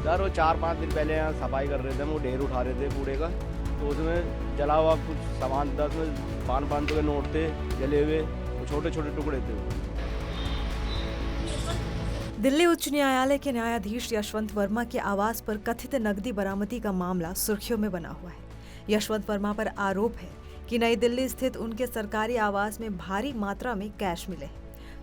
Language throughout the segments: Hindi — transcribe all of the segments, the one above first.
सर वो 4-5 दिन पहले यहाँ सफाई कर रहे थे, वो ढेर उठा रहे थे कूड़े का, तो उसमें जला हुआ कुछ सामान था, उसमें 500 के नोट थे जले हुए, वो छोटे छोटे टुकड़े थे। दिल्ली उच्च न्यायालय के न्यायाधीश यशवंत वर्मा के आवास पर कथित नकदी बरामदी का मामला सुर्खियों में बना हुआ है। यशवंत वर्मा पर आरोप है कि नई दिल्ली स्थित उनके सरकारी आवास में भारी मात्रा में कैश मिले हैं।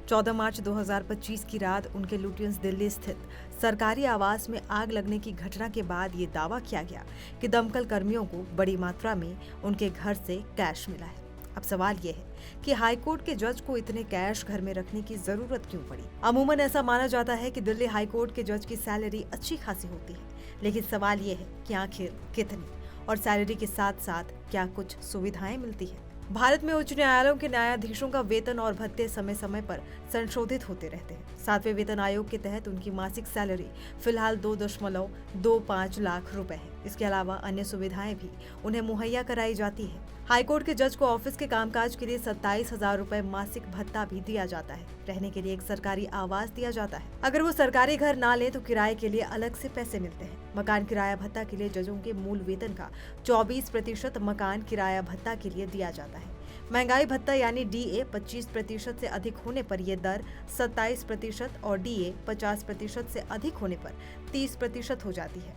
14 मार्च 2025 की रात उनके लुटियंस दिल्ली स्थित सरकारी आवास में आग लगने की घटना के बाद ये दावा किया गया कि दमकल कर्मियों को बड़ी मात्रा में उनके घर से कैश मिला है। अब सवाल ये है कि हाईकोर्ट के जज को इतने कैश घर में रखने की जरूरत क्यों पड़ी। अमूमन ऐसा माना जाता है कि दिल्ली हाईकोर्ट के जज की सैलरी अच्छी खासी होती है, लेकिन सवाल ये है कि आखिर कितनी, और सैलरी के साथ साथ क्या कुछ सुविधाएं मिलती है। भारत में उच्च न्यायालयों के न्यायाधीशों का वेतन और भत्ते समय समय पर संशोधित होते रहते हैं। 7वें वेतन आयोग के तहत उनकी मासिक सैलरी फिलहाल 2.25 लाख रुपए है। इसके अलावा अन्य सुविधाएं भी उन्हें मुहैया कराई जाती है। हाईकोर्ट के जज को ऑफिस के कामकाज के लिए 27,000 रुपए मासिक भत्ता भी दिया जाता है। रहने के लिए एक सरकारी आवास दिया जाता है। अगर वो सरकारी घर ना ले तो किराए के लिए अलग से पैसे मिलते हैं। मकान किराया भत्ता के लिए जजों के मूल वेतन का 24% मकान किराया भत्ता के लिए दिया जाता है। महंगाई भत्ता यानी DA 25% से अधिक होने पर यह दर 27% और DA 50% से अधिक होने पर 30% हो जाती है।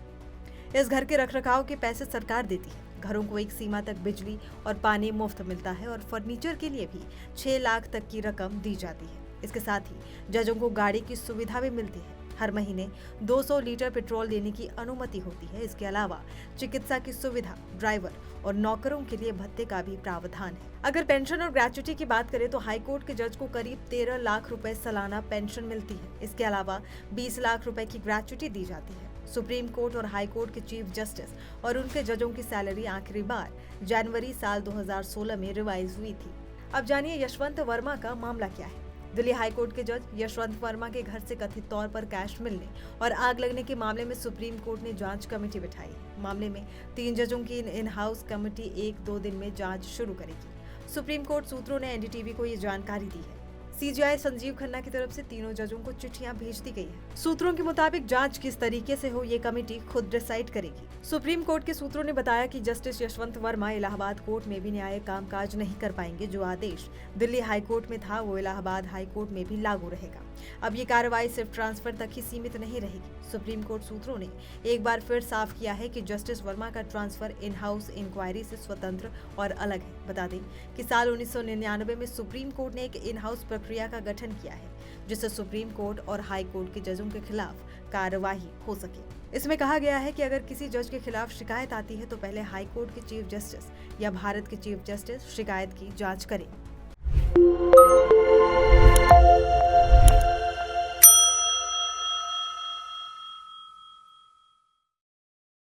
इस घर के रखरखाव के पैसे सरकार देती है। घरों को एक सीमा तक बिजली और पानी मुफ्त मिलता है और फर्नीचर के लिए भी 6 लाख तक की रकम दी जाती है। इसके साथ ही जजों को गाड़ी की सुविधा भी मिलती है। हर महीने 200 लीटर पेट्रोल देने की अनुमति होती है। इसके अलावा चिकित्सा की सुविधा, ड्राइवर और नौकरों के लिए भत्ते का भी प्रावधान है। अगर पेंशन और ग्रेच्युटी की बात करें तो हाईकोर्ट के जज को करीब 13 लाख रुपए सालाना पेंशन मिलती है। इसके अलावा 20 लाख रुपए की ग्रेच्युटी दी जाती है। सुप्रीम कोर्ट और हाई कोर्ट के चीफ जस्टिस और उनके जजों की सैलरी आखिरी बार जनवरी साल 2016 में रिवाइज हुई थी। अब जानिए यशवंत वर्मा का मामला क्या है। दिल्ली हाईकोर्ट के जज यशवंत वर्मा के घर से कथित तौर पर कैश मिलने और आग लगने के मामले में सुप्रीम कोर्ट ने जांच कमेटी बिठाई है। मामले में 3 जजों की इन हाउस कमेटी 1-2 दिन में जांच शुरू करेगी। सुप्रीम कोर्ट सूत्रों ने NDTV को ये जानकारी दी है। CJI संजीव खन्ना की तरफ से तीनों जजों को चिट्ठियां भेज दी गई है। सूत्रों के मुताबिक जांच किस तरीके से हो ये कमेटी खुद डिसाइड करेगी। सुप्रीम कोर्ट के सूत्रों ने बताया कि जस्टिस यशवंत वर्मा इलाहाबाद कोर्ट में भी न्यायिक कामकाज नहीं कर पाएंगे। जो आदेश दिल्ली हाई कोर्ट में था वो इलाहाबाद हाई कोर्ट में भी लागू रहेगा। अब ये कार्रवाई सिर्फ ट्रांसफर तक ही सीमित नहीं रहेगी। सुप्रीम कोर्ट सूत्रों ने एक बार फिर साफ किया है कि जस्टिस वर्मा का ट्रांसफर इन हाउस इंक्वायरी से स्वतंत्र और अलग है। बता दें कि साल 1999 में सुप्रीम कोर्ट ने एक इन हाउस प्रक्रिया का गठन किया है, जिससे सुप्रीम कोर्ट और हाई कोर्ट के जजों के खिलाफ कार्यवाही हो सके। इसमें कहा गया है कि अगर किसी जज के खिलाफ शिकायत आती है तो पहले हाई कोर्ट के चीफ जस्टिस या भारत के चीफ जस्टिस शिकायत की जांच करें।